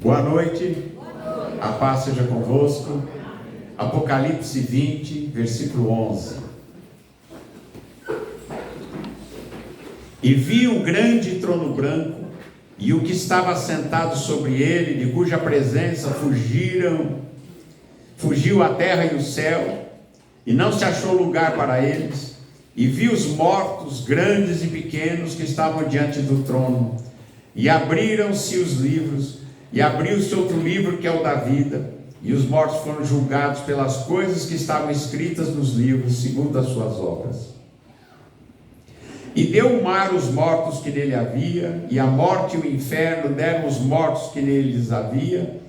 Boa noite, a paz seja convosco. Apocalipse 20, versículo 11. E vi um grande trono branco, e o que estava sentado sobre ele, de cuja presença fugiu a terra e o céu, e não se achou lugar para eles. E vi os mortos, grandes e pequenos, que estavam diante do trono, e abriram-se os livros, e abriu-se outro livro, que é o da vida, e os mortos foram julgados pelas coisas que estavam escritas nos livros, segundo as suas obras. E deu o mar os mortos que nele havia, e a morte e o inferno deram os mortos que neles havia,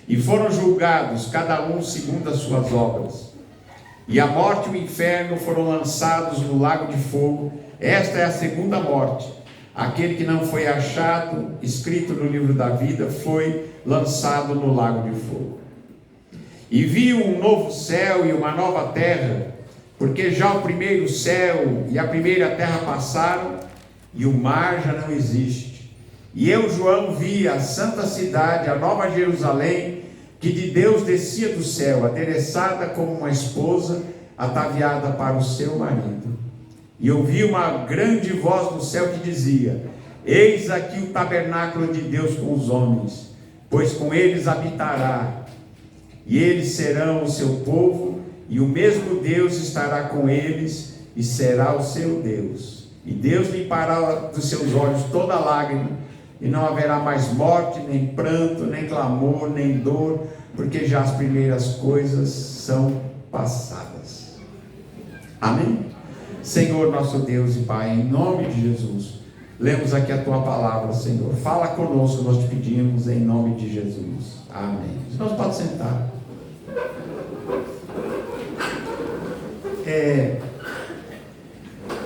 e foram julgados, cada um segundo as suas obras. E a morte e o inferno foram lançados no lago de fogo. Esta é a segunda morte. Aquele que não foi achado escrito no livro da vida foi lançado no lago de fogo. E vi um novo céu e uma nova terra, porque já o primeiro céu e a primeira terra passaram, e o mar já não existe. E eu, João, vi a santa cidade, a nova Jerusalém, que de Deus descia do céu, adereçada como uma esposa ataviada para o seu marido. E ouvi uma grande voz no céu que dizia: eis aqui o tabernáculo de Deus com os homens, pois com eles habitará, e eles serão o seu povo, e o mesmo Deus estará com eles, e será o seu Deus. E Deus limpará dos seus olhos toda lágrima, e não haverá mais morte, nem pranto, nem clamor, nem dor, porque já as primeiras coisas são passadas. Amém? Senhor nosso Deus e Pai, em nome de Jesus, lemos aqui a Tua palavra, Senhor. Fala conosco, nós te pedimos, em nome de Jesus. Amém. Nós podemos sentar.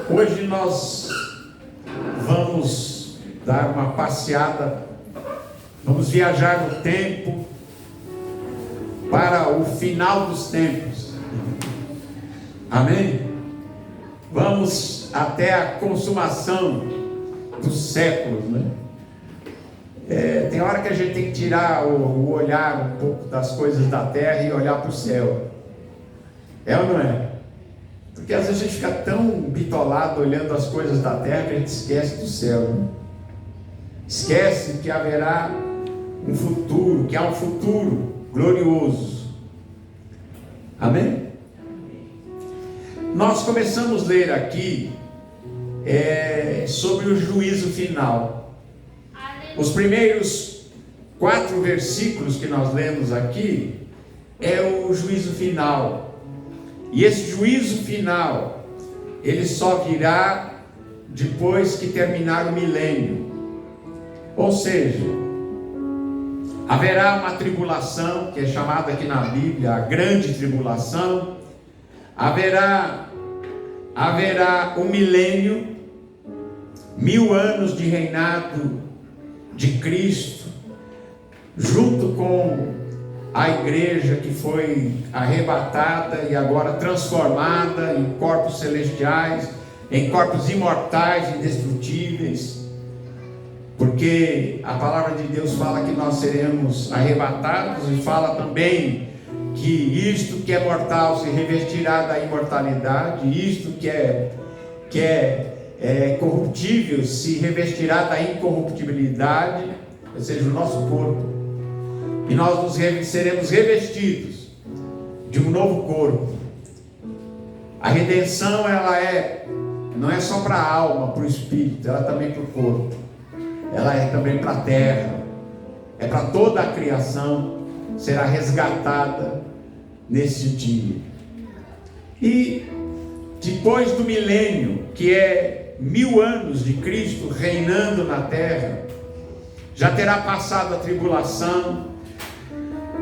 Hoje nós vamos dar uma passeada, vamos viajar no tempo para o final dos tempos. Amém? Vamos até a consumação dos séculos, né? Tem hora que a gente tem que tirar o olhar um pouco das coisas da terra e olhar para o céu. É ou não é? Porque às vezes a gente fica tão bitolado olhando as coisas da terra que a gente esquece do céu, né? Esquece que haverá um futuro, que há um futuro glorioso. Amém? Nós começamos a ler aqui sobre o juízo final. Os primeiros 4 versículos que nós lemos aqui é o juízo final. E esse juízo final, ele só virá depois que terminar o milênio. Ou seja, haverá uma tribulação, que é chamada aqui na Bíblia a grande tribulação. Haverá um milênio, 1000 anos de reinado de Cristo, junto com a igreja que foi arrebatada e agora transformada em corpos celestiais, em corpos imortais, indestrutíveis, porque a palavra de Deus fala que nós seremos arrebatados, e fala também que isto que é mortal se revestirá da imortalidade, isto que é corruptível se revestirá da incorruptibilidade, ou seja, o nosso corpo. E nós seremos revestidos de um novo corpo. A redenção, ela não é só para a alma, para o espírito, ela também para o corpo. Ela é também para a terra. É para toda a criação, será resgatada nesse dia. E depois do milênio, que é 1000 anos de Cristo reinando na terra, já terá passado a tribulação,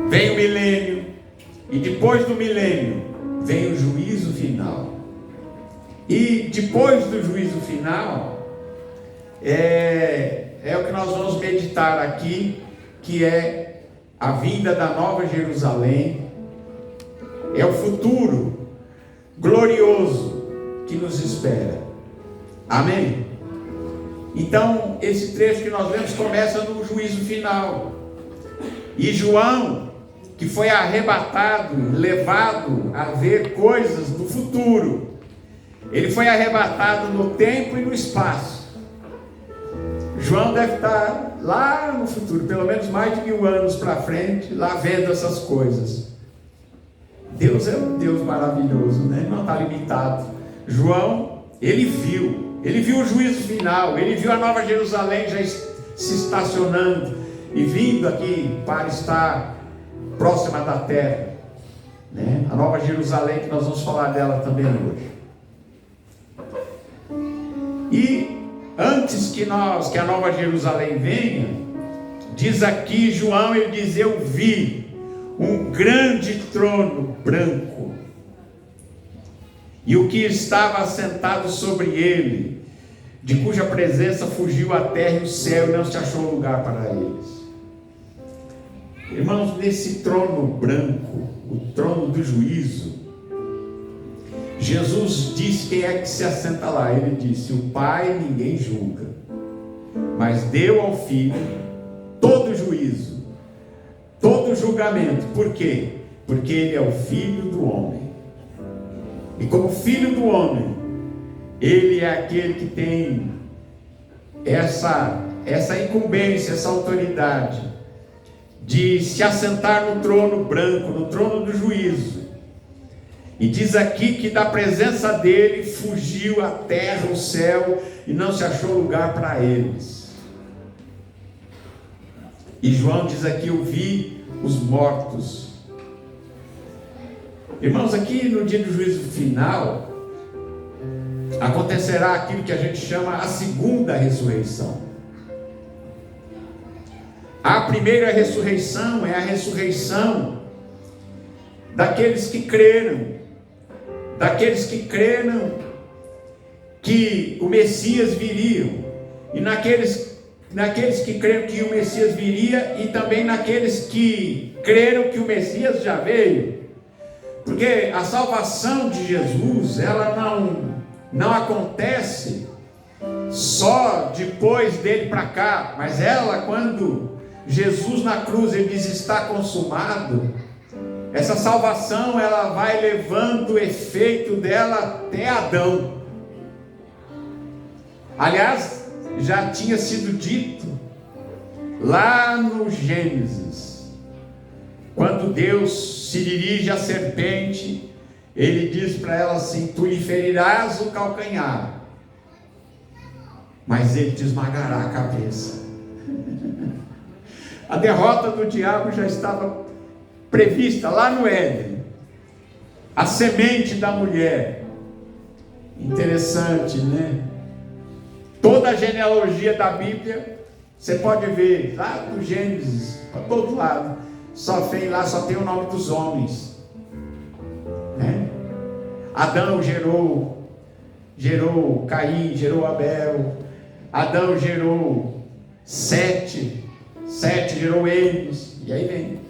vem o milênio, e depois do milênio vem o juízo final. E depois do juízo final é o que nós vamos meditar aqui, que é a vinda da nova Jerusalém, é o futuro glorioso que nos espera. Amém? Então, esse trecho que nós lemos começa no juízo final. E João, que foi arrebatado, levado a ver coisas do futuro, ele foi arrebatado no tempo e no espaço. João deve estar lá no futuro, pelo menos mais de 1000 anos para frente, lá vendo essas coisas. Deus é um Deus maravilhoso, né? Não está limitado. João, ele viu o juízo final, ele viu a Nova Jerusalém já se estacionando e vindo aqui para estar próxima da terra, né? A Nova Jerusalém, que nós vamos falar dela também hoje. E antes que a Nova Jerusalém venha, diz aqui João, ele diz: eu vi um grande trono branco, e o que estava assentado sobre ele, de cuja presença fugiu a terra e o céu, e não se achou lugar para eles. Irmãos, nesse trono branco, o trono do juízo, Jesus disse quem é que se assenta lá. Ele disse: o Pai ninguém julga, mas deu ao Filho todo juízo, todo julgamento. Por quê? Porque ele é o Filho do homem. E como Filho do homem, ele é aquele que tem essa incumbência, essa autoridade de se assentar no trono branco, no trono do juízo. E diz aqui que da presença dele fugiu a terra, o céu, e não se achou lugar para eles. E João diz aqui: eu vi os mortos. Irmãos, aqui no dia do juízo final acontecerá aquilo que a gente chama a segunda ressurreição. A primeira ressurreição é a ressurreição daqueles que creram que o Messias viria, e naqueles que creram que o Messias viria, e também naqueles que creram que o Messias já veio. Porque a salvação de Jesus, ela não acontece só depois dele para cá, mas ela, quando Jesus na cruz, ele diz: está consumado, essa salvação, ela vai levando o efeito dela até Adão. Aliás, já tinha sido dito lá no Gênesis, quando Deus se dirige à serpente, ele diz para ela assim: tu lhe ferirás o calcanhar, mas ele te esmagará a cabeça. A derrota do diabo já estava prevista lá no Éden. A semente da mulher. Interessante, né? Toda a genealogia da Bíblia, você pode ver lá do Gênesis, para todo lado, só tem o nome dos homens, né? Adão gerou Caim, gerou Abel. Adão gerou Sete gerou Enos, e aí vem,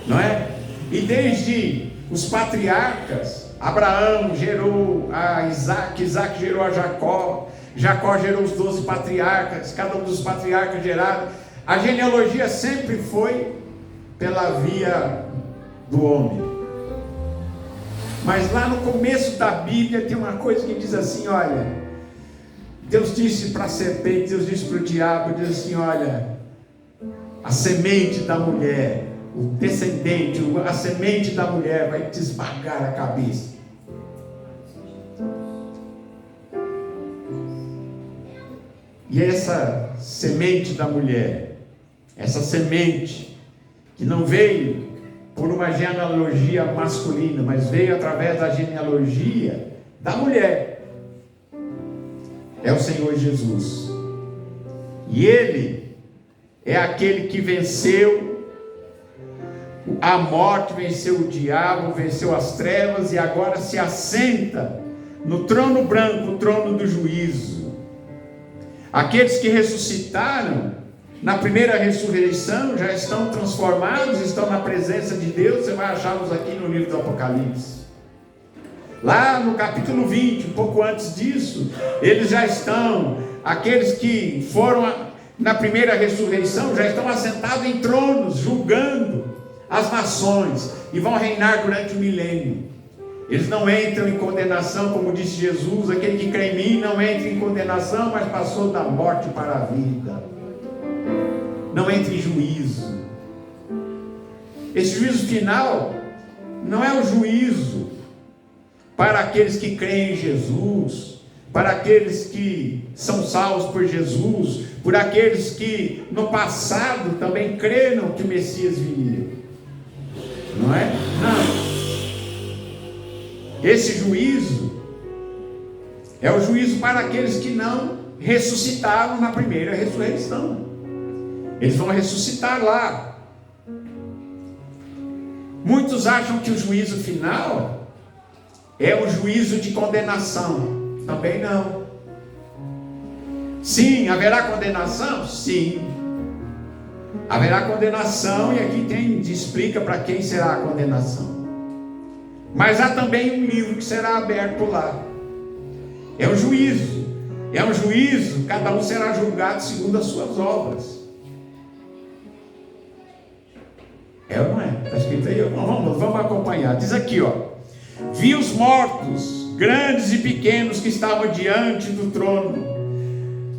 não é? E desde os patriarcas, Abraão gerou a Isaac, Isaac gerou a Jacó, Jacó gerou os 12 patriarcas, cada um dos patriarcas geraram. A genealogia sempre foi pela via do homem. Mas lá no começo da Bíblia tem uma coisa que diz assim: olha, Deus disse para a serpente, Deus disse para o diabo, diz assim: olha, a semente da mulher, o descendente, a semente da mulher vai te esmagar a cabeça. E essa semente da mulher, essa semente que não veio por uma genealogia masculina, mas veio através da genealogia da mulher, é o Senhor Jesus. E Ele é aquele que venceu a morte, venceu o diabo, venceu as trevas, e agora se assenta no trono branco, o trono do juízo. Aqueles que ressuscitaram na primeira ressurreição já estão transformados, estão na presença de Deus. Você vai achá-los aqui no livro do Apocalipse. Lá no capítulo 20, um pouco antes disso, eles já estão, aqueles que na primeira ressurreição, já estão assentados em tronos, julgando as nações, e vão reinar durante o milênio. Eles não entram em condenação, como disse Jesus: aquele que crê em mim não entra em condenação, mas passou da morte para a vida. Não entra em juízo. Esse juízo final não é o juízo para aqueles que creem em Jesus, para aqueles que são salvos por Jesus, por aqueles que no passado também creram que o Messias viria. Não é? Não. Esse juízo é o juízo para aqueles que não ressuscitaram na primeira ressurreição. Eles vão ressuscitar lá. Muitos acham que o juízo final é o juízo de condenação. Também não. Sim, haverá condenação? Sim. Haverá condenação, e aqui explica para quem será a condenação. Mas há também um livro que será aberto lá. É um juízo. É um juízo, cada um será julgado segundo as suas obras. É ou não é? Está escrito aí? Vamos acompanhar. Diz aqui, ó: vi os mortos, grandes e pequenos, que estavam diante do trono,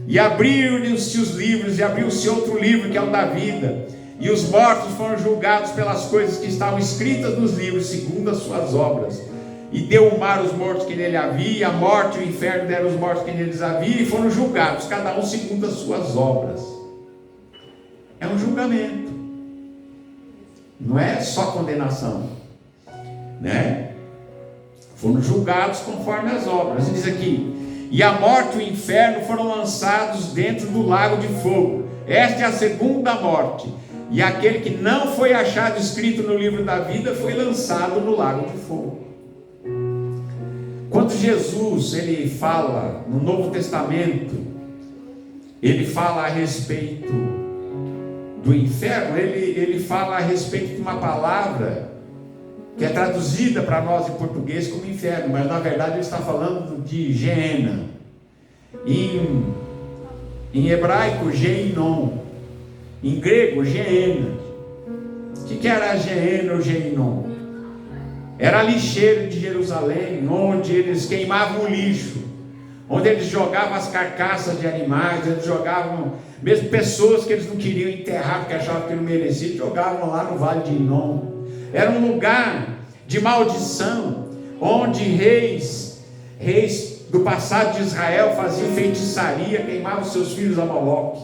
e abriram-se os livros, e abriu-se outro livro, que é o da vida, e os mortos foram julgados pelas coisas que estavam escritas nos livros, segundo as suas obras. E deu o mar os mortos que nele havia, e a morte e o inferno deram os mortos que neles havia, e foram julgados, cada um segundo as suas obras. É um julgamento. Não é só condenação, né? Foram julgados conforme as obras. E diz aqui: e a morte e o inferno foram lançados dentro do lago de fogo. Esta é a segunda morte. E aquele que não foi achado escrito no livro da vida foi lançado no lago de fogo. Quando Jesus ele fala no Novo Testamento, ele fala a respeito do inferno, ele fala a respeito de uma palavra que é traduzida para nós em português como inferno, mas na verdade ele está falando de Geena. Em hebraico, Geinon. Em grego, Geena. O que era Geena ou Geinon? Era a lixeira de Jerusalém, onde eles queimavam o lixo, onde eles jogavam as carcaças de animais, eles jogavam mesmo pessoas que eles não queriam enterrar porque achavam que não mereciam, jogavam lá no Vale de Inom. Era um lugar de maldição, onde reis do passado de Israel faziam feitiçaria, queimavam seus filhos a Moloque.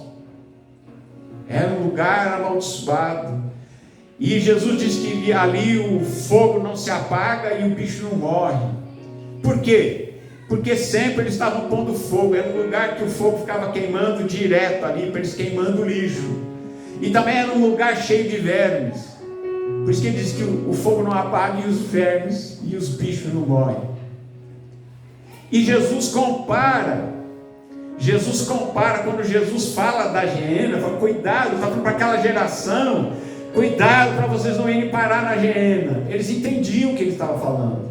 Era um lugar amaldiçoado. E Jesus diz que ali o fogo não se apaga e o bicho não morre. Por quê? Porque sempre eles estavam pondo fogo. Era um lugar que o fogo ficava queimando direto ali, para eles queimando o lixo. E também era um lugar cheio de vermes. Por isso que ele diz que o fogo não apaga e os vermes e os bichos não morrem. E Jesus compara, quando Jesus fala da Geena, fala: cuidado, está falando para aquela geração, cuidado para vocês não irem parar na Geena. Eles entendiam o que ele estava falando.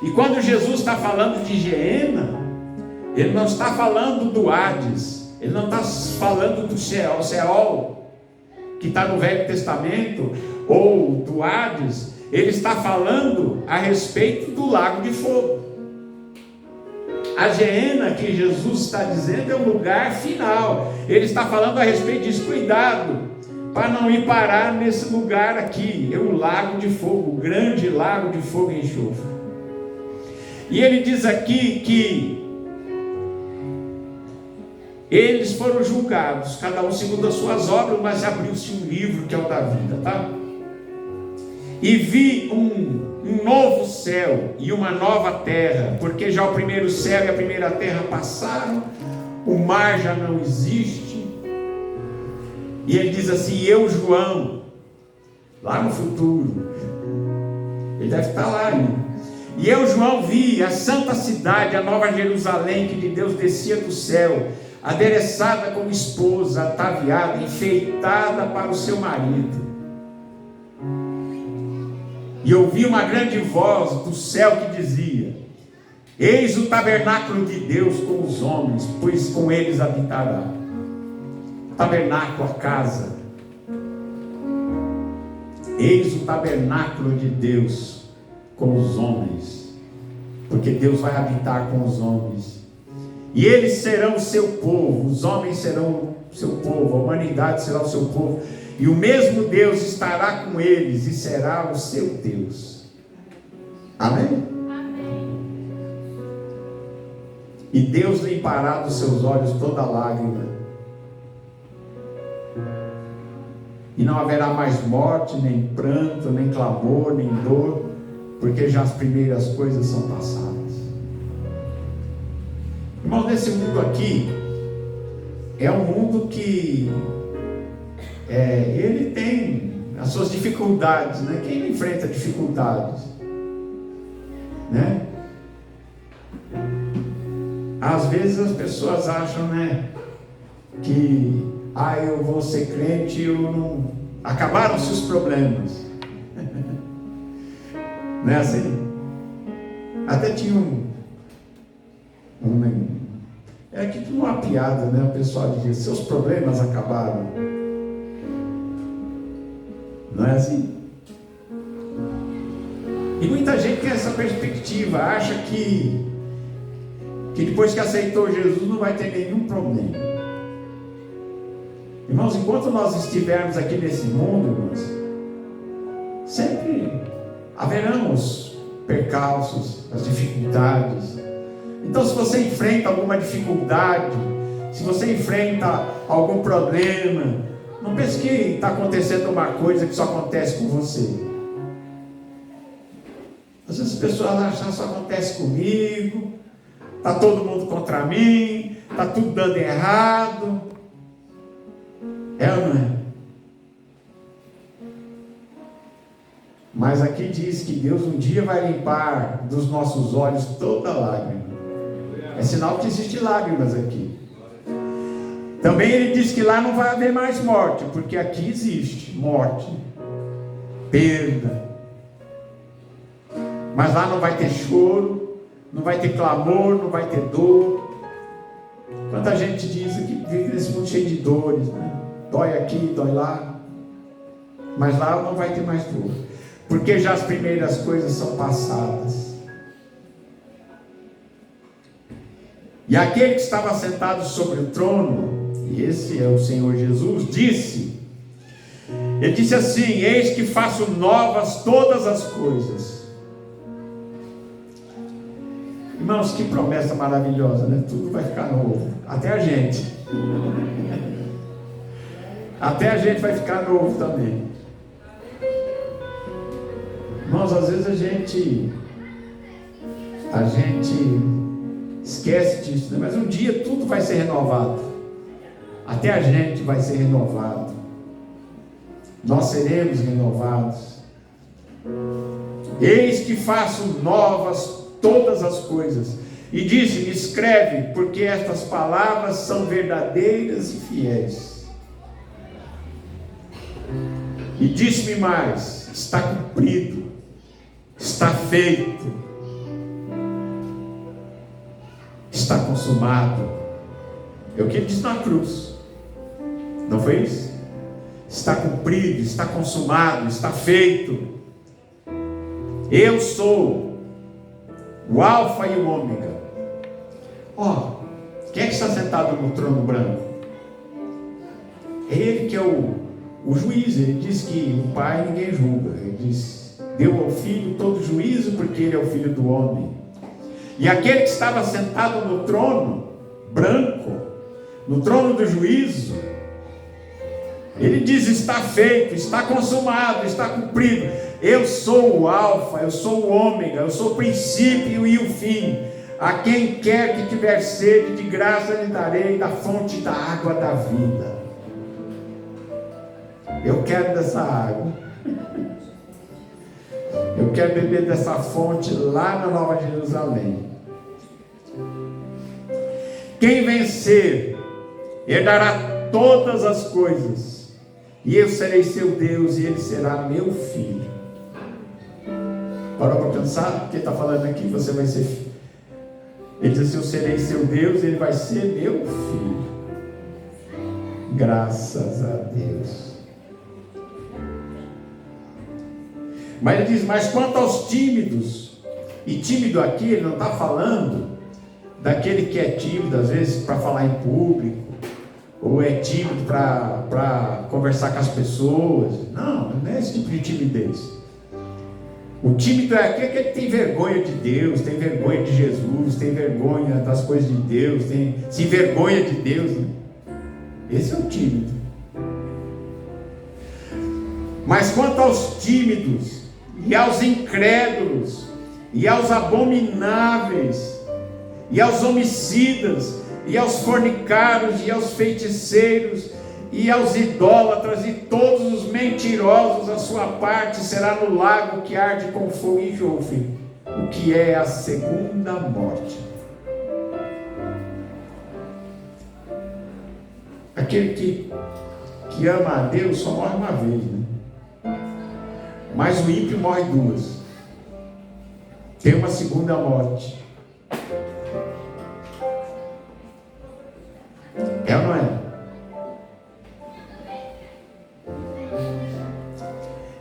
E quando Jesus está falando de Geena, ele não está falando do Hades, ele não está falando do Seol, que está no Velho Testamento, ou do Hades. Ele está falando a respeito do lago de fogo. A Geena que Jesus está dizendo é o lugar final. Ele está falando a respeito disso. Cuidado para não ir parar nesse lugar aqui. É o lago de fogo, o grande lago de fogo e enxofre. E ele diz aqui que eles foram julgados, cada um segundo as suas obras, mas abriu-se um livro que é o da vida, tá? E vi um novo céu e uma nova terra, porque já o primeiro céu e a primeira terra passaram, o mar já não existe. E ele diz assim: eu, João, lá no futuro, ele deve estar lá ainda. E eu, João, vi a santa cidade, a nova Jerusalém, que de Deus descia do céu, adereçada como esposa, ataviada, enfeitada para o seu marido. E ouvi uma grande voz do céu que dizia: eis o tabernáculo de Deus com os homens, pois com eles habitará. tabernáculo, a casa. Eis o tabernáculo de Deus com os homens, porque Deus vai habitar com os homens, e eles serão o seu povo, os homens serão o seu povo, a humanidade será o seu povo, e o mesmo Deus estará com eles e será o seu Deus. Amém? Amém. E Deus limpará dos seus olhos toda lágrima, e não haverá mais morte, nem pranto, nem clamor, nem dor, porque já as primeiras coisas são passadas. Irmãos, nesse mundo aqui, é um mundo que ele tem as suas dificuldades, né? Quem não enfrenta dificuldades, né? Às vezes as pessoas acham, né, que eu vou ser crente e eu não... acabaram-se os problemas. Não é assim? Até tinha que tinha uma piada, né? O pessoal dizia: seus problemas acabaram. Não é assim? E muita gente tem essa perspectiva, acha que depois que aceitou Jesus não vai ter nenhum problema. Irmãos, enquanto nós estivermos aqui nesse mundo, irmãos, sempre haverão os percalços, as dificuldades. Então, se você enfrenta alguma dificuldade, se você enfrenta algum problema, não pense que está acontecendo uma coisa que só acontece com você. Às vezes as pessoas acham que só acontece comigo, está todo mundo contra mim, está tudo dando errado. É ou não é? Mas aqui diz que Deus um dia vai limpar dos nossos olhos toda lágrima. É sinal que existe lágrimas aqui. Também ele diz que lá não vai haver mais morte, porque aqui existe morte, perda. Mas lá não vai ter choro, não vai ter clamor, não vai ter dor. Quanta gente diz que vive nesse mundo cheio de dores, né? Dói aqui, dói lá. Mas lá não vai ter mais dor, porque já as primeiras coisas são passadas. E aquele que estava sentado sobre o trono, e esse é o Senhor Jesus, ele disse assim: eis que faço novas todas as coisas. Irmãos, que promessa maravilhosa, né? Tudo vai ficar novo, até a gente. Até a gente vai ficar novo também. Irmãos, às vezes a gente esquece disso, né? Mas um dia tudo vai ser renovado. Até a gente vai ser renovado. Nós seremos renovados. Eis que faço novas todas as coisas. E disse-me: escreve, porque estas palavras são verdadeiras e fiéis. E disse-me mais: está cumprido, está feito, está consumado. É o que ele disse na cruz, não foi isso? Está cumprido, está consumado, está feito. Eu sou o Alfa e o Ômega. Quem é que está sentado no trono branco? É ele que é o juiz. Ele diz que o Pai ninguém julga. Ele diz: deu ao Filho todo juízo, porque ele é o Filho do homem. E aquele que estava sentado no trono branco, no trono do juízo, ele diz: está feito, está consumado, está cumprido. Eu sou o Alfa, eu sou o Ômega, eu sou o princípio e o fim. A quem quer que tiver sede, de graça lhe darei da fonte da água da vida. Eu quero dessa água. Eu quero beber dessa fonte lá na Nova Jerusalém. Quem vencer herdará todas as coisas, e eu serei seu Deus, e ele será meu filho. Parou para pensar? Quem está falando aqui? Você vai ser filho. Ele diz assim: eu serei seu Deus, e ele vai ser meu filho. Graças a Deus. Mas ele diz, mas quanto aos tímidos, e tímido aqui, ele não está falando daquele que é tímido, às vezes, para falar em público, ou é tímido para conversar com as pessoas. Não é esse tipo de timidez. O tímido é aquele que tem vergonha de Deus, tem vergonha de Jesus, tem vergonha das coisas de Deus, se envergonha de Deus, né? Esse é o tímido. Mas quanto aos tímidos, e aos incrédulos, e aos abomináveis, e aos homicidas, e aos fornicários, e aos feiticeiros, e aos idólatras, e todos os mentirosos, a sua parte será no lago que arde com fogo e enxofre, o que é a segunda morte. Aquele que ama a Deus só morre uma vez, né? Mas o ímpio morre duas. Tem uma segunda morte. É ou não é?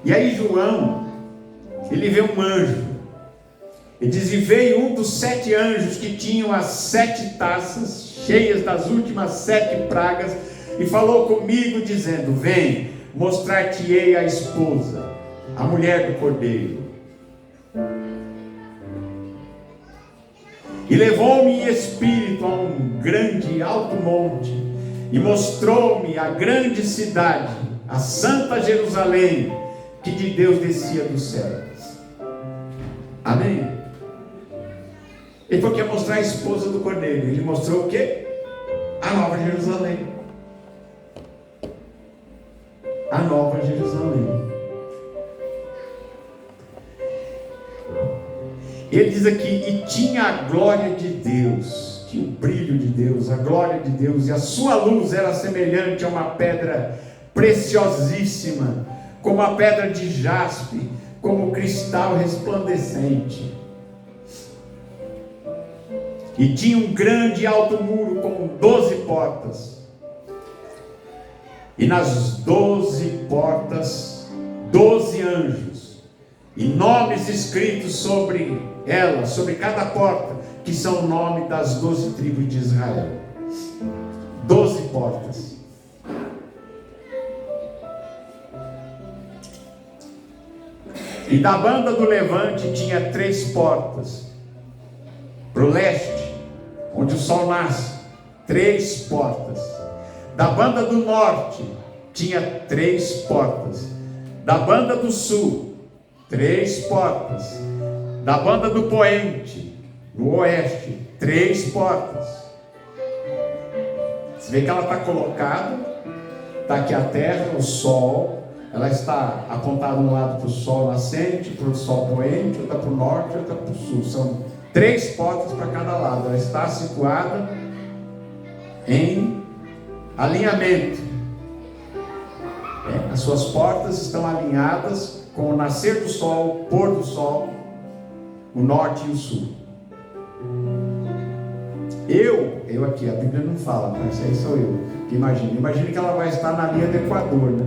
E aí João, ele vê um anjo. Ele diz, e veio um dos 7 anjos que tinham as 7 taças cheias das últimas 7 pragas, e falou comigo dizendo, vem, mostrar-te-ei a esposa, a mulher do Cordeiro. E levou-me em espírito a um grande e alto monte, e mostrou-me a grande cidade, a santa Jerusalém, que de Deus descia dos céus. Amém? Ele foi quer mostrar a esposa do Cordeiro. Ele mostrou o quê? A Nova Jerusalém. A Nova Jerusalém. Ele diz aqui, e tinha a glória de Deus, tinha o brilho de Deus, a glória de Deus, e a sua luz era semelhante a uma pedra preciosíssima, como a pedra de jaspe, como cristal resplandecente. E tinha um grande e alto muro com 12 portas, e nas 12 portas 12 anjos, e nomes escritos sobre ela, sobre cada porta, que são o nome das 12 tribos de Israel. 12 portas. E da banda do levante tinha 3 portas. Para o leste, onde o sol nasce, 3 portas. Da banda do norte tinha 3 portas. Da banda do sul, 3 portas. Da banda do poente, no oeste, 3 portas. Você vê que ela está colocada, está aqui a terra, o sol. Ela está apontada um lado para o sol nascente, para o sol poente, outra para o norte, outra para o sul. São 3 portas para cada lado. Ela está situada em alinhamento. As suas portas estão alinhadas com o nascer do sol, o pôr do sol, o norte e o sul. Eu aqui, a Bíblia não fala, mas isso aí sou eu que imagino. Imagine que ela vai estar na linha do Equador, né?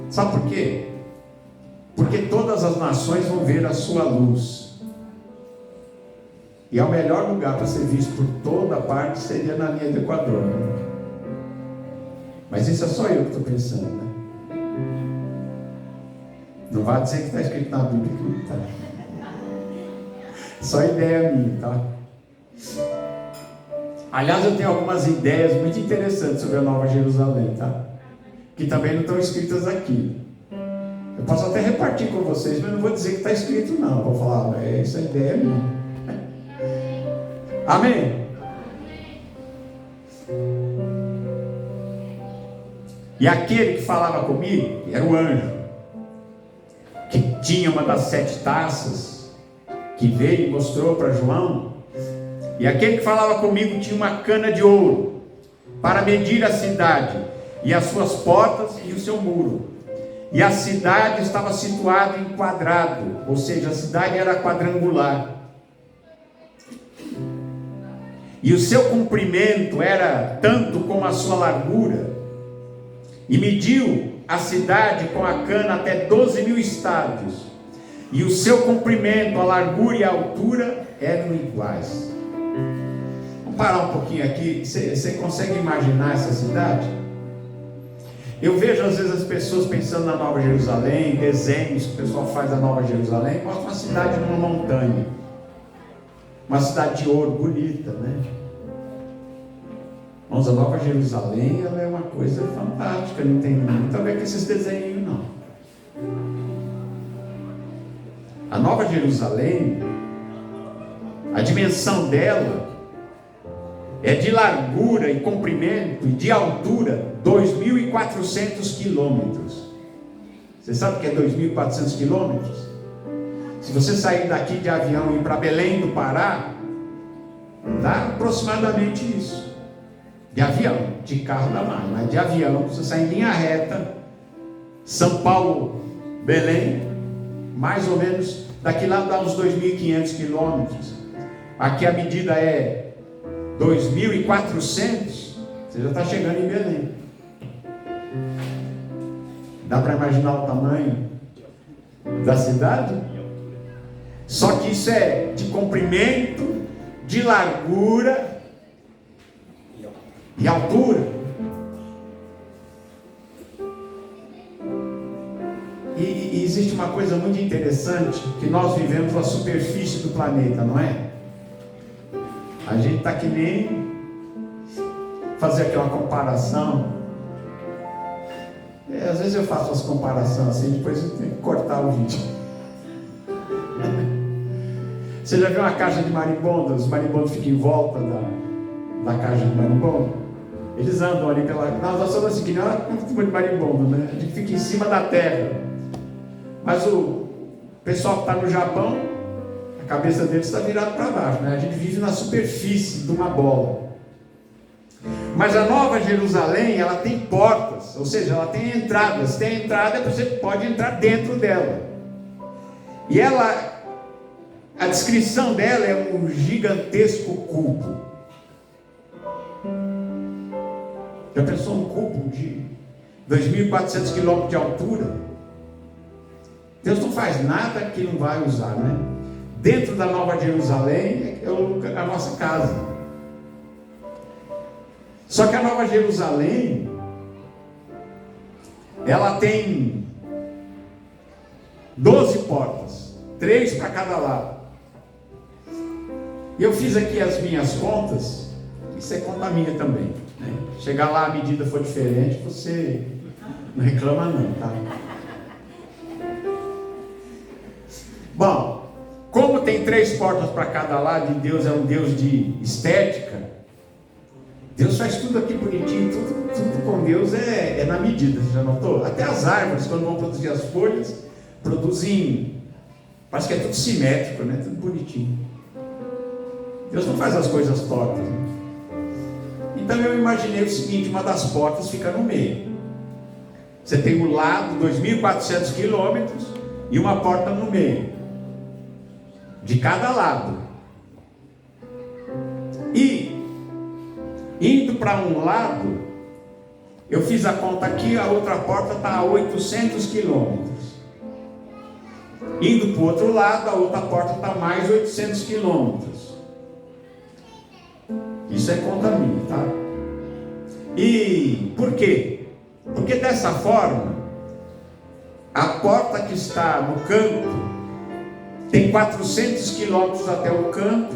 Sabe por quê? Porque todas as nações vão ver a sua luz. E é o melhor lugar para ser visto por toda parte seria na linha do Equador, né? Mas isso é só eu que estou pensando, né? Não vai dizer que está escrito na Bíblia que não está. Só ideia minha, tá? Aliás, eu tenho algumas ideias muito interessantes sobre a Nova Jerusalém, tá? Que também não estão escritas aqui. Eu posso até repartir com vocês, mas não vou dizer que está escrito não. Vou falar, essa ideia é minha. Amém? E aquele que falava comigo era o anjo, que tinha uma das 7 taças, que veio e mostrou para João. E aquele que falava comigo tinha uma cana de ouro para medir a cidade, e as suas portas e o seu muro. E a cidade estava situada em quadrado, ou seja, a cidade era quadrangular. e o seu comprimento era tanto como a sua largura, e mediu a cidade com a cana até 12.000 estádios, e o seu comprimento, a largura e a altura eram iguais. Vamos parar um pouquinho aqui. Você consegue imaginar essa cidade? Eu vejo às vezes as pessoas pensando na Nova Jerusalém, desenhos que o pessoal faz da Nova Jerusalém, mostra uma cidade numa montanha, uma cidade de ouro, bonita, né? Mas a Nova Jerusalém, ela é uma coisa fantástica, não tem muito a ver com esses desenhos, não. A Nova Jerusalém, a dimensão dela é de largura e comprimento e de altura 2.400 quilômetros. Você sabe o que é 2.400 quilômetros? Se você sair daqui de avião e ir para Belém do Pará, dá aproximadamente isso. De avião, de carro dá mais, mas de avião, você sai em linha reta, São Paulo, Belém, mais ou menos, daqui lá dá uns 2.500 quilômetros. Aqui a medida é 2.400, você já está chegando em Belém. Dá para imaginar o tamanho da cidade? Só que isso é de comprimento, de largura e altura. E existe uma coisa muito interessante, que nós vivemos na superfície do planeta, não é? A gente está que nem fazer aqui uma comparação. Às vezes eu faço as comparações assim, depois eu tenho que cortar o vídeo. Você já viu uma caixa de marimbondo? Os marimbondos ficam em volta da caixa de marimbondo. Eles andam ali pela... Nós somos assim, que não é uma de marimbondo, né? A gente fica em cima da terra. Mas o pessoal que está no Japão, a cabeça deles está virada para baixo, né? A gente vive na superfície de uma bola. Mas a Nova Jerusalém, ela tem portas, ou seja, ela tem entradas. Tem entrada, você pode entrar dentro dela. E ela... A descrição dela é um gigantesco cubo. Já pensou um cubo de 2.400 quilômetros de altura? Deus não faz nada que não vai usar, né? Dentro da Nova Jerusalém é a nossa casa. Só que a Nova Jerusalém, ela tem 12 portas, 3 para cada lado. E eu fiz aqui as minhas contas, isso é conta minha também, né? Chegar lá, a medida for diferente, você não reclama não, tá? Bom, como tem 3 portas para cada lado e Deus é um Deus de estética, Deus faz tudo aqui bonitinho, tudo com Deus é na medida, você já notou? Até as árvores, quando vão produzir as folhas, produzem, parece que é tudo simétrico, né? Tudo bonitinho. Deus não faz as coisas tortas, né? Então eu imaginei o seguinte: uma das portas fica no meio. Você tem um lado, 2.400 quilômetros, e uma porta no meio, de cada lado. E, indo para um lado, eu fiz a conta aqui, a outra porta está a 800 quilômetros. Indo para o outro lado, a outra porta está a mais 800 quilômetros. Isso é conta minha, tá? E por quê? Porque dessa forma, a porta que está no canto tem 400 quilômetros até o canto,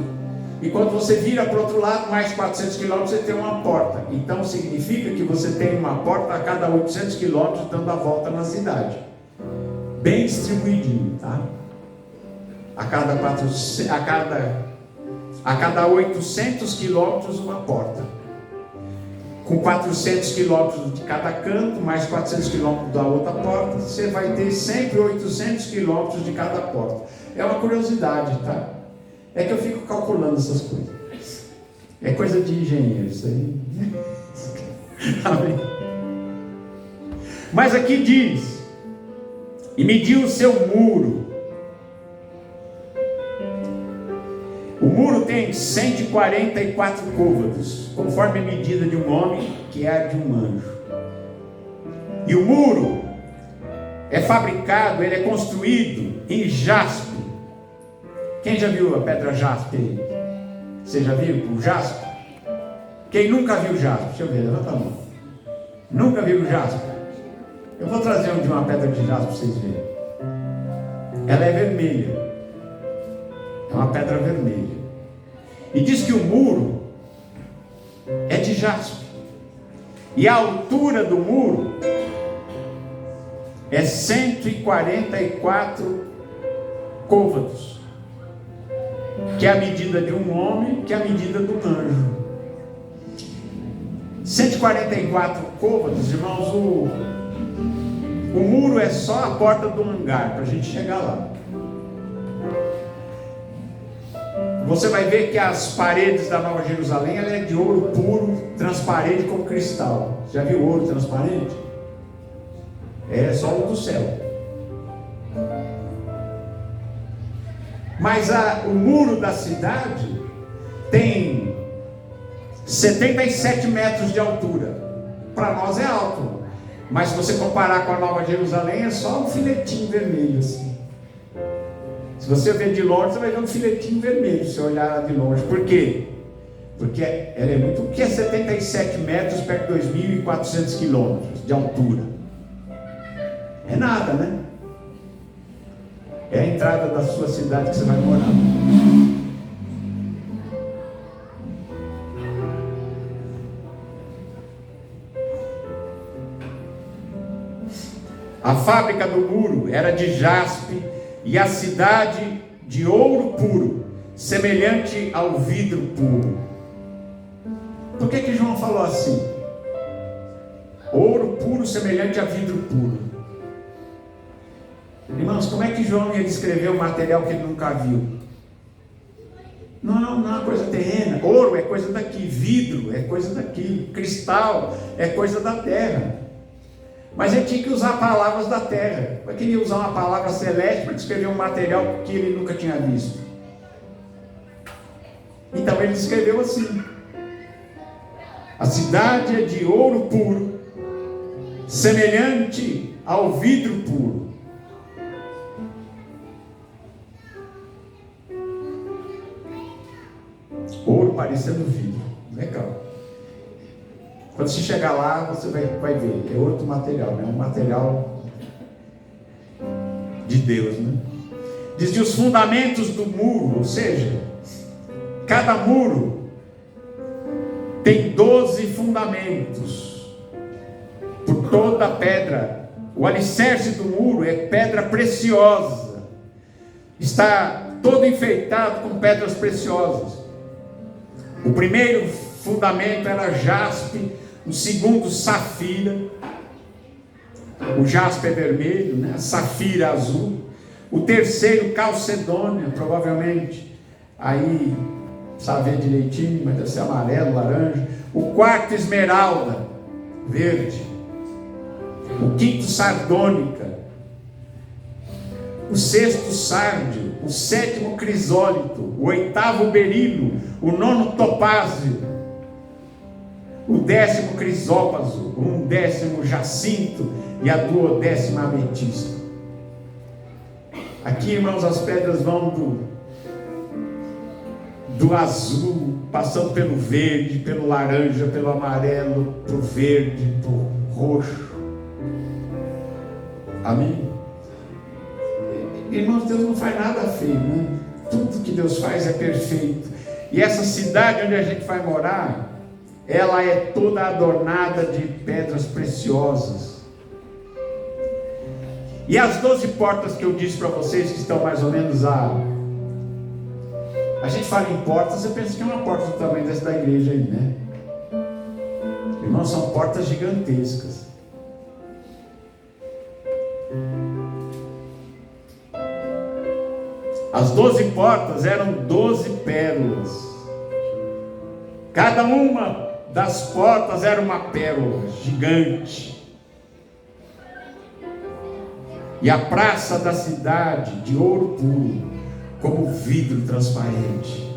e quando você vira para o outro lado, mais 400 quilômetros, você tem uma porta. Então significa que você tem uma porta a cada 800 quilômetros dando a volta na cidade, bem distribuidinho, tá? A cada 800 quilômetros uma porta, com 400 quilômetros de cada canto, mais 400 quilômetros da outra porta, você vai ter sempre 800 quilômetros de cada porta. É uma curiosidade, tá? É que eu fico calculando essas coisas. É coisa de engenheiro isso aí. Amém. Mas aqui diz: e mediu o seu muro. O muro tem tem 144 côvados, conforme a medida de um homem, que é a de um anjo. E o muro é fabricado, ele é construído em jaspe. Quem já viu a pedra jaspe aí? Você já viu o jaspe? Quem nunca viu jaspe? Deixa eu ver, levanta a mão. Nunca viu o jaspe? Eu vou trazer de uma pedra de jaspe para vocês verem. Ela é vermelha. É uma pedra vermelha. E diz que o muro é de jaspe. E a altura do muro é 144 côvados, que é a medida de um homem, que é a medida do anjo. 144 côvados, irmãos, o muro é só a porta do hangar, para a gente chegar lá. Você vai ver que as paredes da Nova Jerusalém, ela é de ouro puro, transparente como cristal. Já viu ouro transparente? É só o do céu. Mas o muro da cidade tem 77 metros de altura. Para nós é alto, mas se você comparar com a Nova Jerusalém, é só um filetinho vermelho assim. Se você ver de longe, você vai ver um filetinho vermelho, se você olhar de longe. Por quê? Porque ela é muito... O que é 77 metros perto de 2.400 quilômetros de altura? É nada, né? É a entrada da sua cidade que você vai morar. A fábrica do muro era de jaspe e a cidade de ouro puro, semelhante ao vidro puro. Por que João falou assim? Ouro puro semelhante a vidro puro. Irmãos, como é que João ia descrever um material que ele nunca viu? Não é uma coisa terrena. Ouro é coisa daqui, vidro é coisa daqui, cristal é coisa da terra. Mas ele tinha que usar palavras da terra. Ele queria usar uma palavra celeste para descrever um material que ele nunca tinha visto. Então ele descreveu assim: a cidade é de ouro puro, semelhante ao vidro puro. Ouro parecendo vidro. Legal. Quando você chegar lá, você vai ver. É outro material, né? Um material de Deus, né? Diz que os fundamentos do muro, ou seja, cada muro tem 12 fundamentos. Por toda a pedra. O alicerce do muro é pedra preciosa. Está todo enfeitado com pedras preciosas. O primeiro fundamento era jaspe, o segundo safira. O jaspe é vermelho, né? A safira azul. O terceiro calcedônia, provavelmente. Aí, sabe ver direitinho, mas deve ser amarelo, laranja. O quarto esmeralda, verde. O quinto sardônica. O sexto sárdio. O sétimo crisólito. O oitavo berilo. O nono topázio. O 10º crisópaso. O 11º jacinto. E a 12ª ametista. Aqui, irmãos, as pedras vão do azul, passando pelo verde, pelo laranja, pelo amarelo, pro verde, pro roxo. Amém? Irmãos, Deus não faz nada feio, né? Tudo que Deus faz é perfeito. E essa cidade onde a gente vai morar, ela é toda adornada de pedras preciosas. E as 12 portas que eu disse para vocês, que estão mais ou menos a gente fala em portas, você pensa que é uma porta do tamanho dessa da igreja aí, né? Irmãos, são portas gigantescas. As 12 portas eram 12 pérolas. Cada uma das portas era uma pérola gigante. E a praça da cidade de ouro puro, como vidro transparente.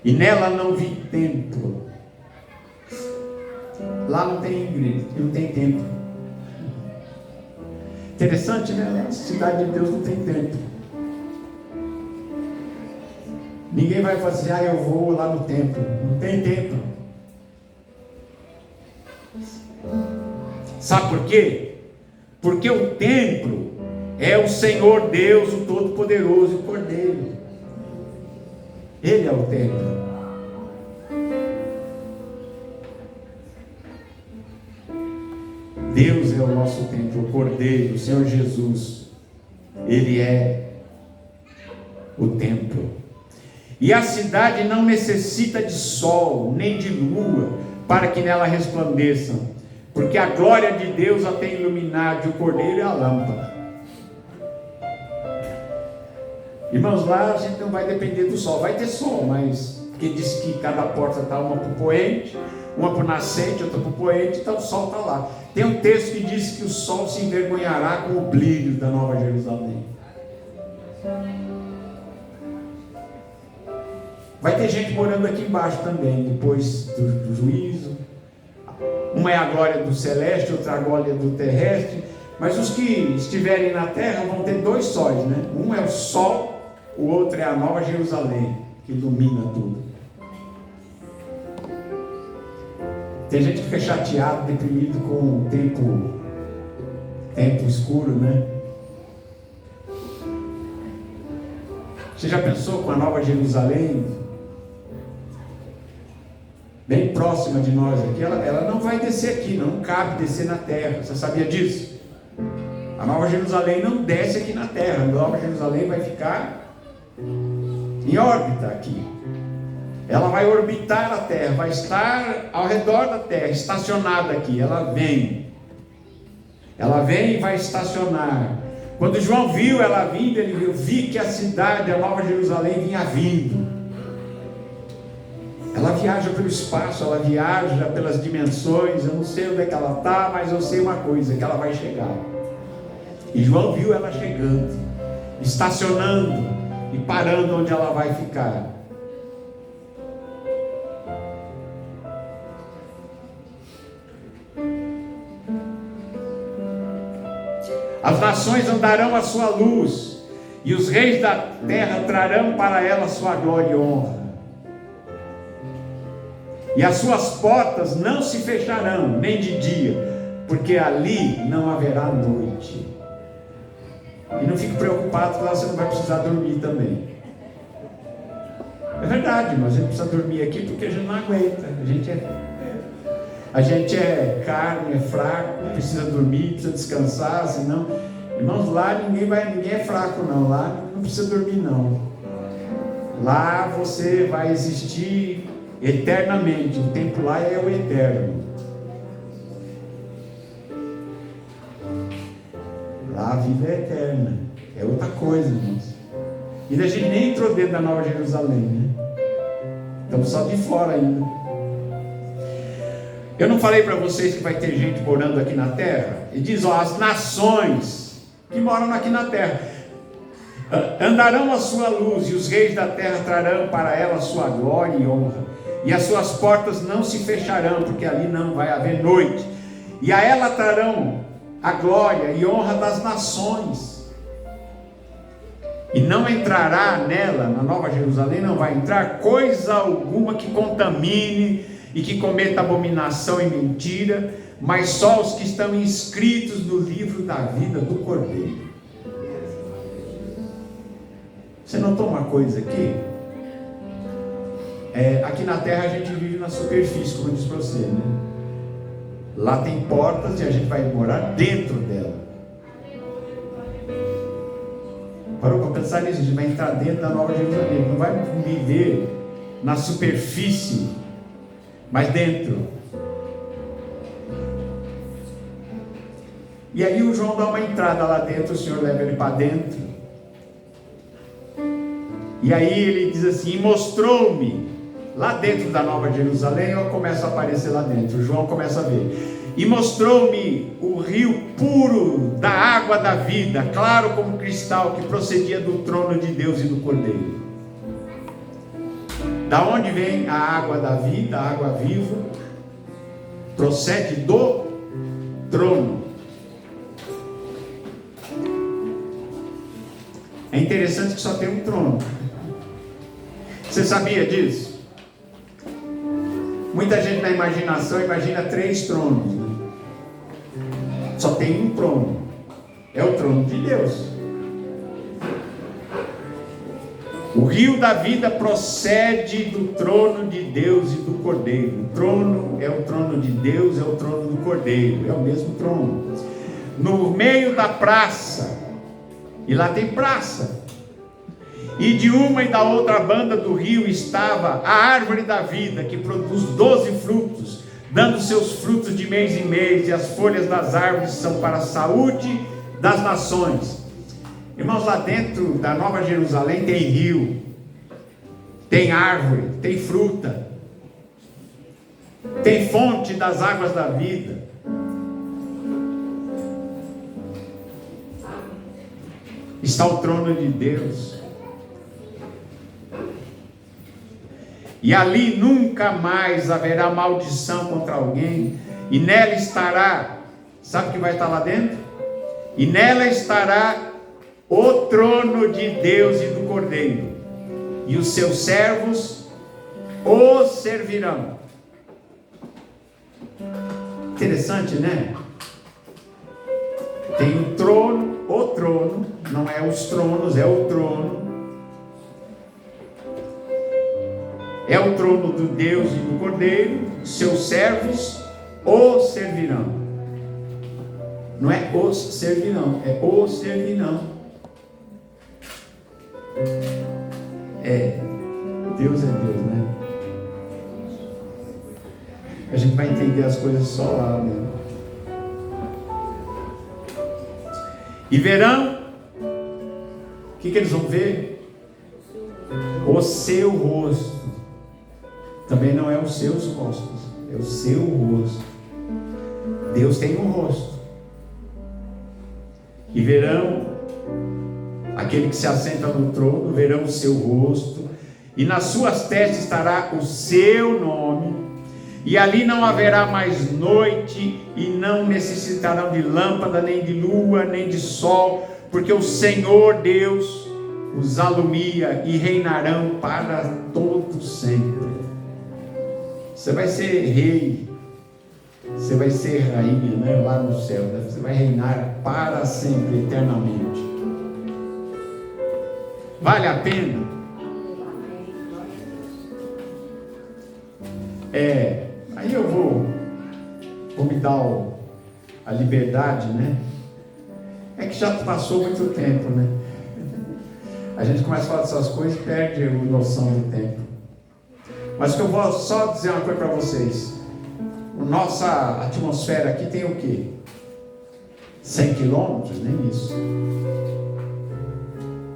e nela não vi templo. Lá não tem igreja, não tem templo. Interessante, né? A cidade de Deus não tem templo. Ninguém vai fazer, eu vou lá no templo. Não tem templo. Sabe por quê? Porque o templo é o Senhor Deus, o Todo-Poderoso, o Cordeiro. Ele é o templo. Deus é o nosso templo, o Cordeiro, o Senhor Jesus. Ele é o templo. E a cidade não necessita de sol, nem de lua, para que nela resplandeçam, porque a glória de Deus a tem iluminado, e o Cordeiro é a lâmpada. Irmãos, lá a gente não vai depender do sol. Vai ter sol, mas porque diz que cada porta está uma para o poente, uma para o nascente, outra para o poente, então o sol está lá. Tem um texto que diz que o sol se envergonhará com o brilho da Nova Jerusalém. Vai ter gente morando aqui embaixo também, depois do juízo. Uma é a glória do celeste, outra a glória do terrestre. Mas os que estiverem na terra vão ter dois sóis, né? Um é o sol, o outro é a Nova Jerusalém, que ilumina tudo. Tem gente que fica chateado, deprimido com o tempo escuro, né? Você já pensou com a Nova Jerusalém bem próxima de nós aqui? Ela não vai descer aqui, não cabe descer na terra. Você sabia disso? A Nova Jerusalém não desce aqui na terra. A Nova Jerusalém vai ficar em órbita aqui. Ela vai orbitar a terra, vai estar ao redor da terra, estacionada aqui. Ela vem e vai estacionar. Quando João viu ela vindo, ele viu que a cidade, a Nova Jerusalém, vinha vindo. Ela viaja pelo espaço, ela viaja pelas dimensões. Eu não sei onde é que ela está, mas eu sei uma coisa, que ela vai chegar. E João viu ela chegando, estacionando e parando onde ela vai ficar. As nações andarão à sua luz, e os reis da terra trarão para ela sua glória e honra. E as suas portas não se fecharão, nem de dia, porque ali não haverá noite. E não fique preocupado, que lá você não vai precisar dormir também. É verdade, mas a gente precisa dormir aqui porque a gente não aguenta. A gente é carne, é fraco, precisa dormir, precisa descansar, senão... Irmãos, lá ninguém é fraco não, lá não precisa dormir não. Lá você vai existir eternamente, o tempo lá é o eterno. Lá a vida é eterna, é outra coisa, irmãos. E a gente nem entrou dentro da Nova Jerusalém, né? Estamos só de fora ainda. Eu não falei para vocês que vai ter gente morando aqui na terra? E diz, as nações que moram aqui na terra andarão à sua luz, e os reis da terra trarão para ela a sua glória e honra, e as suas portas não se fecharão, porque ali não vai haver noite, e a ela trarão a glória e honra das nações, e não entrará nela, na Nova Jerusalém, não vai entrar coisa alguma que contamine e que cometa abominação e mentira, mas só os que estão inscritos no livro da vida do Cordeiro. Você notou uma coisa aqui? Aqui na terra a gente vive na superfície, como eu disse para você, né? Lá tem portas e a gente vai morar dentro dela. Parou para pensar nisso? A gente vai entrar dentro da Nova Jerusalém, não vai viver na superfície, mas dentro. E aí o João dá uma entrada lá dentro, o Senhor leva ele para dentro. E aí ele diz assim, mostrou-me, lá dentro da Nova Jerusalém, eu começo a aparecer lá dentro, o João começa a ver. E mostrou-me o rio puro da água da vida, claro como cristal, que procedia do trono de Deus e do Cordeiro. Da onde vem a água da vida, a água viva? Procede do trono. É interessante que só tem um trono. Você sabia disso? Muita gente na imaginação imagina 3 tronos, né? Só tem um trono. É o trono de Deus. O rio da vida procede do trono de Deus e do Cordeiro. O trono é o trono de Deus, é o trono do Cordeiro, é o mesmo trono. No meio da praça, e lá tem praça, e de uma e da outra banda do rio estava a árvore da vida, que produz 12 frutos, dando seus frutos de mês em mês, e as folhas das árvores são para a saúde das nações. Irmãos, lá dentro da Nova Jerusalém tem rio, tem árvore, tem fruta, tem fonte das águas da vida. Está o trono de Deus. E ali nunca mais haverá maldição contra alguém, e nela estará, sabe o que vai estar lá dentro? E nela estará o trono de Deus e do Cordeiro, e os seus servos o servirão. Interessante, né? Tem o trono, não é os tronos, é o trono. É o trono do Deus e do Cordeiro, seus servos o servirão. Não é os servirão, é o servirão. Deus é Deus, né? A gente vai entender as coisas só lá, né? E verão, o que eles vão ver? O seu rosto. Também não é os seus rostos, é o seu rosto. Deus tem um rosto. E verão aquele que se assenta no trono, verão o seu rosto, e nas suas testas estará o seu nome, e ali não haverá mais noite, e não necessitarão de lâmpada, nem de lua, nem de sol, porque o Senhor Deus os alumia, e reinarão para todo sempre. Você vai ser rei, você vai ser rainha, né, lá no céu, né? Você vai reinar para sempre, eternamente. Vale a pena? Aí eu vou me dar a liberdade, né? É que já passou muito tempo, né? A gente começa a falar dessas coisas e perde a noção do tempo. Mas que eu vou só dizer uma coisa para vocês. Nossa atmosfera aqui tem o quê? 100 quilômetros? Nem isso.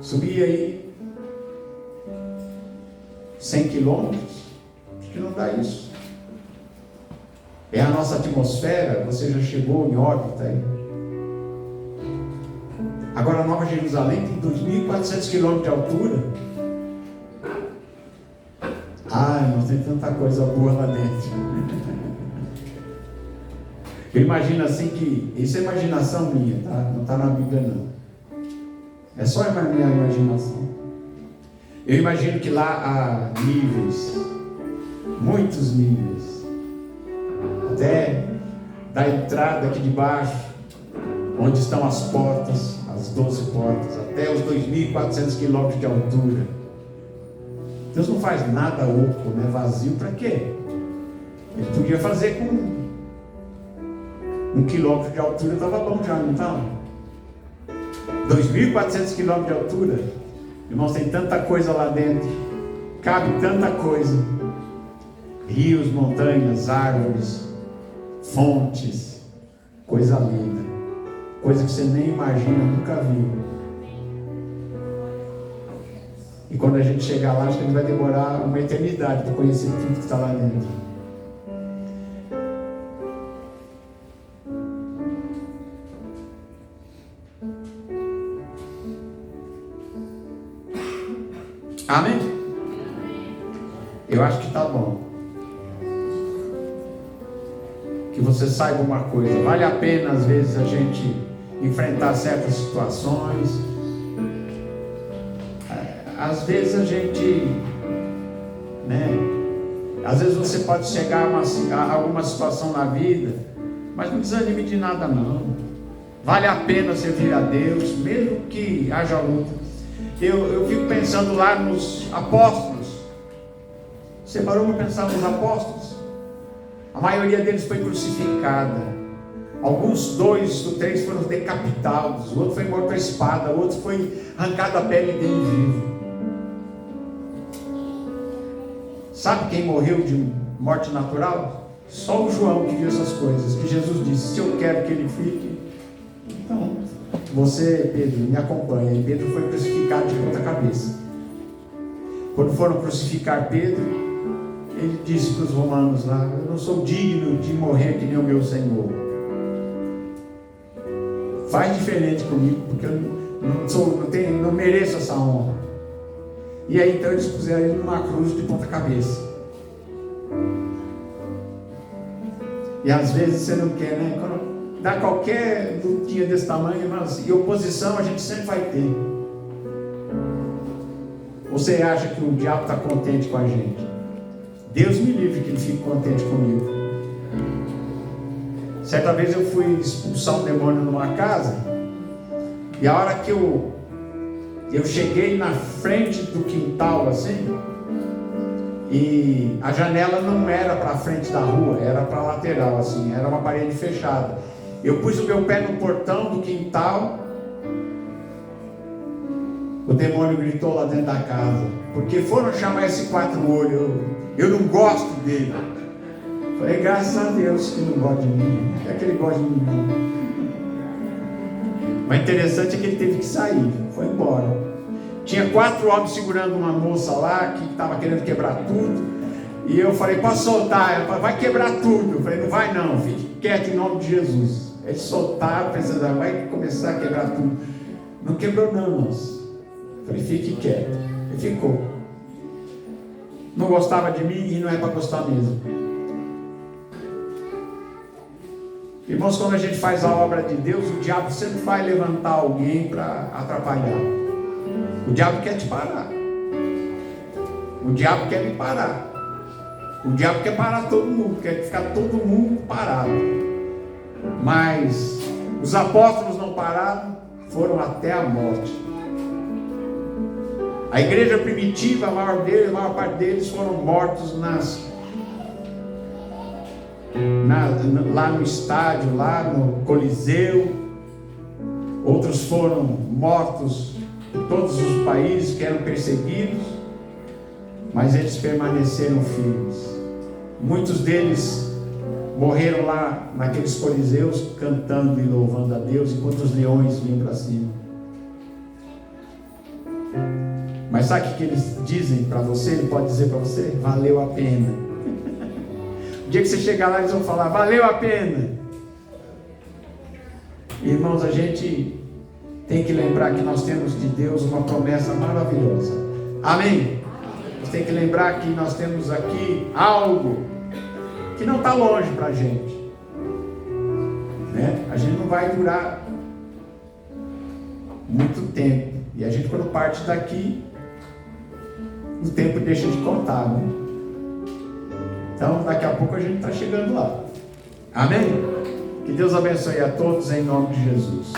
Subir aí 100 quilômetros, acho que não dá isso. É a nossa atmosfera. Você já chegou em órbita aí? Agora a Nova Jerusalém tem 2.400 quilômetros de altura. Nós tem tanta coisa boa lá dentro. Eu imagino assim que, isso é imaginação minha, tá? Não está na Bíblia não. É só a minha imaginação. Eu imagino que lá há níveis, muitos níveis, até da entrada aqui de baixo, onde estão as portas, as 12 portas, até os 2.400 quilômetros de altura. Deus não faz nada oco, né? Vazio, para quê? Ele podia fazer com 1 quilômetro de altura, estava bom já, não estava? 2.400 quilômetros de altura. Irmãos, tem tanta coisa lá dentro, cabe tanta coisa: rios, montanhas, árvores, fontes, coisa linda, coisa que você nem imagina, nunca viu. E quando a gente chegar lá, acho que a gente vai demorar uma eternidade para conhecer tudo que está lá dentro. Amém? Eu acho que está bom. Que você saiba uma coisa, vale a pena às vezes a gente enfrentar certas situações. Às vezes a gente, às vezes você pode chegar a alguma situação na vida, mas não desanime de nada não. Vale a pena servir a Deus, mesmo que haja luta. Eu fico pensando lá nos apóstolos. Você parou para pensar nos apóstolos? A maioria deles foi crucificada. Alguns 2 ou 3 foram decapitados. O outro foi morto à espada. O outro foi arrancado a pele dele vivo. Sabe quem morreu de morte natural? Só o João que viu essas coisas. Que Jesus disse: se eu quero que ele fique, então você, Pedro, me acompanha. E Pedro foi crucificado de ponta cabeça. Quando foram crucificar Pedro, ele disse para os romanos lá: eu não sou digno de morrer que nem o meu Senhor. Faz diferente comigo, porque eu não mereço essa honra. E aí então eles puseram ele numa cruz de ponta cabeça. E às vezes você não quer, Quando dá qualquer lutinha desse tamanho, mas e oposição a gente sempre vai ter. Você acha que o diabo está contente com a gente? Deus me livre que ele fique contente comigo. Certa vez eu fui expulsar um demônio numa casa, e a hora que eu cheguei na frente do quintal assim, e a janela não era para a frente da rua, era para a lateral assim, era uma parede fechada. Eu pus o meu pé no portão do quintal, o demônio gritou lá dentro da casa, porque foram chamar esse 4-olho, eu não gosto dele. Falei, graças a Deus que não gosta de mim, não é que ele gosta de mim não. Mas interessante é que ele teve que sair, foi embora. Tinha 4 homens segurando uma moça lá que estava querendo quebrar tudo. E eu falei, posso soltar? Ela falou, vai quebrar tudo. Eu falei, não vai não, fique quieto em nome de Jesus. Eles soltaram, pensando, vai começar a quebrar tudo. Não quebrou não, irmãos. Eu falei, fique quieto. Ele ficou. Não gostava de mim e não é para gostar mesmo. Irmãos, quando a gente faz a obra de Deus, o diabo sempre vai levantar alguém para atrapalhar. O diabo quer te parar. O diabo quer me parar. O diabo quer parar todo mundo, quer ficar todo mundo parado. Mas os apóstolos não pararam, foram até a morte. A igreja primitiva, a maior parte deles foram mortos lá no estádio, lá no Coliseu. Outros foram mortos em todos os países que eram perseguidos, mas eles permaneceram firmes. Muitos deles morreram lá naqueles coliseus cantando e louvando a Deus, enquanto os leões vinham para cima. Mas sabe o que eles dizem para você? Ele pode dizer para você: valeu a pena. O dia que você chegar lá, eles vão falar: valeu a pena. Irmãos, a gente tem que lembrar que nós temos de Deus uma promessa maravilhosa. Amém? Nós temos que lembrar que nós temos aqui algo que não está longe para a gente. A gente não vai durar muito tempo. E a gente, quando parte daqui, o tempo deixa de contar, né? Então, daqui a pouco a gente está chegando lá. Amém? Que Deus abençoe a todos em nome de Jesus.